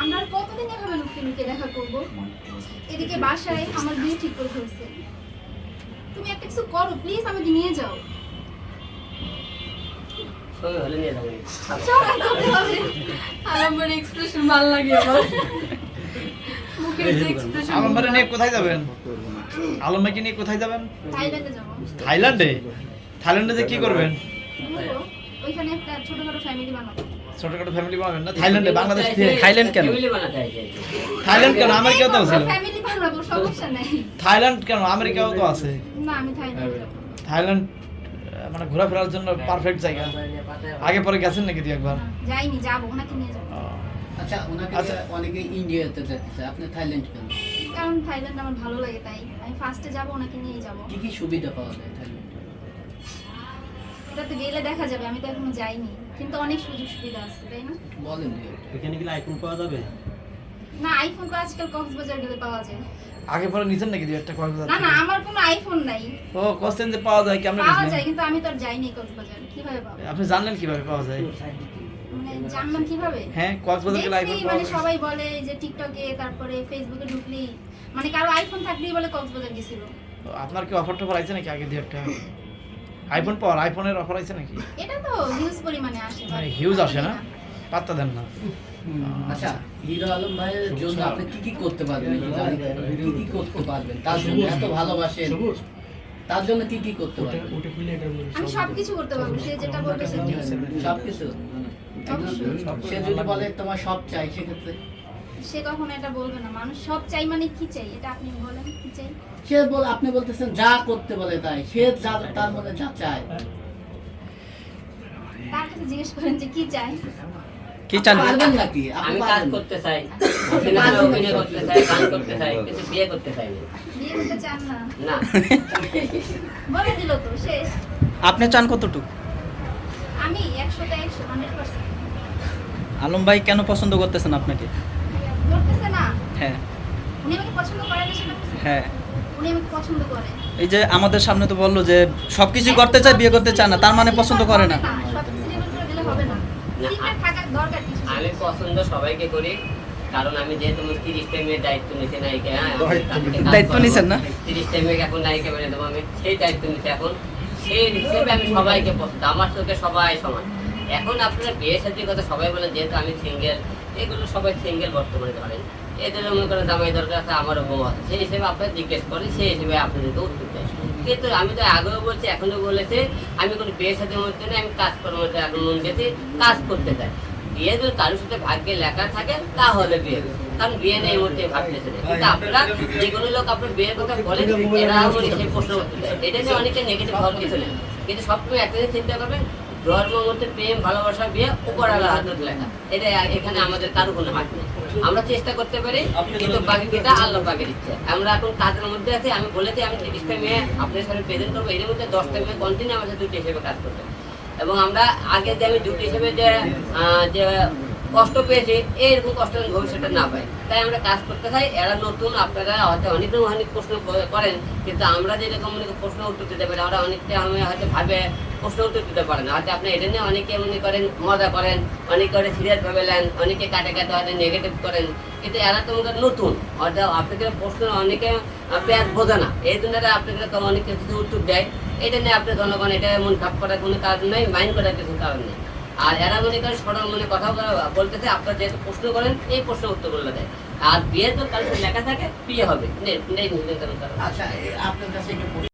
আমরা আর কতদিন এভাবে লুকিয়ে লুকিয়ে দেখা করব? এদিকে বাসায় আমার বিয়ে ঠিক করে ফেলছে। তুমি একটা কিছু করো প্লিজ, আমাকে নিয়ে যাও। সবাই হলে নিয়ে যাবো। চল করতে হবে। আমার এক্সপ্রেশন ভালো লাগে আমার। মুখের যে এক্সপ্রেশন। আলম ভাই নিয়ে কোথায় যাবেন? আলম ভাইকে নিয়ে কোথায় যাবেন? থাইল্যান্ডে যাবো। থাইল্যান্ডে? থাইল্যান্ডে যে কি করবেন? বুঝলো? ওইখানে একটা ছোটখাটো ফ্যামিলি বানাবো। ছোটখাটো ফ্যামিলি বানাবেন না? থাইল্যান্ডে, বাংলাদেশ থেকে থাইল্যান্ড কেন? ফ্যামিলি বানাতে চাইছে। থাইল্যান্ড কেন? আমেরিকাও তো ছিল। ফ্যামিলি বানাবো, সমস্যা নাই। থাইল্যান্ড কেন? আমেরিকাও তো আছে। না আমি থাইল্যান্ডে যাবো। থাইল্যান্ড মানে ঘোরাফেরার জন্য পারফেক্ট জায়গা। আগে পরে গেছেন নাকি দুই একবার? না, যাইনি, যাবো, ওনাকে নিয়ে যাবো। আচ্ছা, ওনাকে আচ্ছা। অনেকে ইন্ডিয়াতে যেতে, আপনি থাইল্যান্ড কেন? কারণ থাইল্যান্ড আমার ভালো লাগে, তাই আমি ফার্স্টে যাবো, ওনাকে নিয়েই যাবো। কি কি সুবিধা পাওয়া যায় থাইল্যান্ডে? এটা তো গেলে দেখা যাবে, আমি তো এখনো যাইনি, কিন্তু অনেক সুযোগ সুবিধা আছে, তাই না? বলেন দিয়ে। এখানে কি আইফোন পাওয়া যাবে? না, আইফোন তো আজকাল কক্সবাজার গেলে পাওয়া যায়। আগে পরে নিছেন নাকি দুই একটা কক্সবাজার? না না, আমার কোনো আইফোন নাই। ও কোশ্চেন যে পাওয়া যায় কেমনে পাওয়া বুঝলেন? যায়, কিন্তু আমি তো আর যাইনি কক্সবাজার, কিভাবে পাবো? আপনি জানলেন কিভাবে পাওয়া যায়? মানে জানলাম কিভাবে? হ্যাঁ, কক্সবাজার গেলে আইফোন দেখছি, পাওয়া মানে যায়। সবাই বলে যে টিকটকে, তারপরে ফেসবুকে ঢুকলেই মানে কারো আইফোন থাকলেই বলে কক্সবাজার গেছিল। তো আপনার কি অফার টফার আইছে নাকি আগে দুই একটা? আইফোন পাওয়ার, আইফোনের অফার আইছে নাকি? এটা তো হিউজ পরিমাণে আসে। মানে হিউজ আসে না? পাত্তা দেন না। আচ্ছা, হিরো আলম ভাইয়ের জন্য আপনি কি কি করতে পারবেন? কি কি করতে পারবেন তার জন্য? এত ভালোবাসেন, তার জন্য কি কি করতে পারবেন? আমি সবকিছু করতে পারবো, সে যেটা বলবে সেটাই। সবকিছু। অবশ্যই। সে যদি বলে তোমার সব চাই, সেক্ষেত্রে সে কখনো এটা বলবে না। মানুষ সব চাই মানে কি চাই, এটা আপনি বলেন কি চাই? সে বল, আপনি বলতেছেন যা করতে বলে তাই, সে যা তার মনে যা চায়। তার কাছে জিজ্ঞেস করেন যে কি চাই। কি চান? পারবেন নাকি? আপনি আমি কাজ পারবেন? করতে চাই, সিনেমায় অভিনয় করতে চাই, গান করতে চাই, কিন্তু বিয়ে করতে চাই না। বিয়ে করতে চান না? না, বলে দিল তো, শেষ। আপনি চান কতটুকু? আমি 100তে 100, 100%। আলম ভাই কেন পছন্দ করতেছেন আপনাকে? করতেছে না? হ্যাঁ উনি আমাকে পছন্দ করে না সেটা বলছেন? হ্যাঁ, উনি আমাকে পছন্দ করে। এই যে আমাদের সামনে তো বললো যে সবকিছু করতে চায়, বিয়ে করতে চায় না, তার মানে পছন্দ করে না। সবকিছু লেবেল করে দিলে হবে না। সিক্রেট থাকার দরকার কিছু। আমি পছন্দ সবাইকে করি, কারণ আমি যেহেতু 30টা মেয়ের দায়িত্ব নিতে নায়িকা, দায়িত্ব নিছেন না? 30টা মেয়েকে এখন নায়িকা বেড়ে দেবো, আমি সেই দায়িত্ব নিতে এখন সেই হিসেবে আমি সবাইকে পছন্দ, আমার চোখে সবাই সমান। এখন আপনারা বিয়ে সাথে কথা সবাই বলেন, যেহেতু আমি সিঙ্গেল, এগুলো সবাই সিঙ্গেল বর্তমানে ধরেন, এদের মনে করেন জামাই দরকার আছে, আমারও বউ আছে, সেই হিসেবে আপনারা জিজ্ঞেস করেন, সেই হিসেবে আপনাদেরকে উত্তর দেয়। কিন্তু আমি তো আগেও বলছি, এখনো বলেছি, আমি কোনো বিয়ে সাথে মধ্যে নেই, আমি কাজ করার মধ্যে এখন মন দিয়েছি, কাজ করতে চাই। বিয়ে যদি কারোর সাথে ভাগ্যে লেখা থাকে তাহলে বিয়ে, কারণ বিয়ে নেই মধ্যে ভাবতেছে না। কিন্তু আপনারা যে কোনো লোক আপনার বিয়ের কথা বলেন, এরা আমার সেই প্রশ্ন উত্তর দেয়। এটা নিয়ে অনেকে নেগেটিভ ভাব কিছু নেই, কিন্তু সবসময় একটা জিনিস চিন্তা করবেন, ধর্মের মধ্যে প্রেম ভালোবাসা বিয়ে উপরালার হাতে লেখা, এটা এখানে আমাদের কারো কোনো হাত নেই। আমরা চেষ্টা করতে পারি, কিন্তু বাকিটা আল্লাহ পাকের ইচ্ছে। আমরা এখন কাজের মধ্যে আছি, আমি বলেছি আমি 30টা মেয়ে আপনার সাথে প্রেজেন্ট করবো, এর মধ্যে 10টা মেয়ে কন্টিনিউ আমার সাথে ডিউটি হিসেবে কাজ করবে। এবং আমরা আগে যে আমি ডিউটি হিসেবে যে কষ্ট পেয়েছি, এইরকম কষ্ট ভবিষ্যতে না পাই, তাই আমরা কাজ করতে চাই। এরা নতুন, আপনারা হয়তো অনেক অনেক প্রশ্ন করেন, কিন্তু আমরা যেরকম অনেক প্রশ্ন উত্তর দিতে পারি, ওরা অনেকটা আমি হয়তো ভাবে প্রশ্ন উত্তর দিতে পারে না। হয়তো আপনি এটা নিয়ে অনেকে মনে করেন মজা করেন, অনেকে ওরা সিরিয়াস ভাবে নেন, অনেকে কাটে কাটে হয়তো নেগেটিভ করেন, কিন্তু এরা তো মনে নতুন, হয়তো আপনাদের প্রশ্ন অনেকে পেঁয়াজ বোঝে না, এই জন্য আপনাদের তো অনেক কিছু উত্তর দেয়। এটা নিয়ে আপনি জনগণ এটা মন খাপ করার কোনো কারণ নেই, মাইন্ড করার কিছু কারণ নেই। আর এরা মনে করেন সরল মনে কথা বলতেছে, আপনারা যেহেতু প্রশ্ন করেন এই প্রশ্ন উত্তর বলে দেয়। আর বিয়ে তো কারণ লেখা থাকে, বিয়ে হবে। আচ্ছা, আপনার কাছে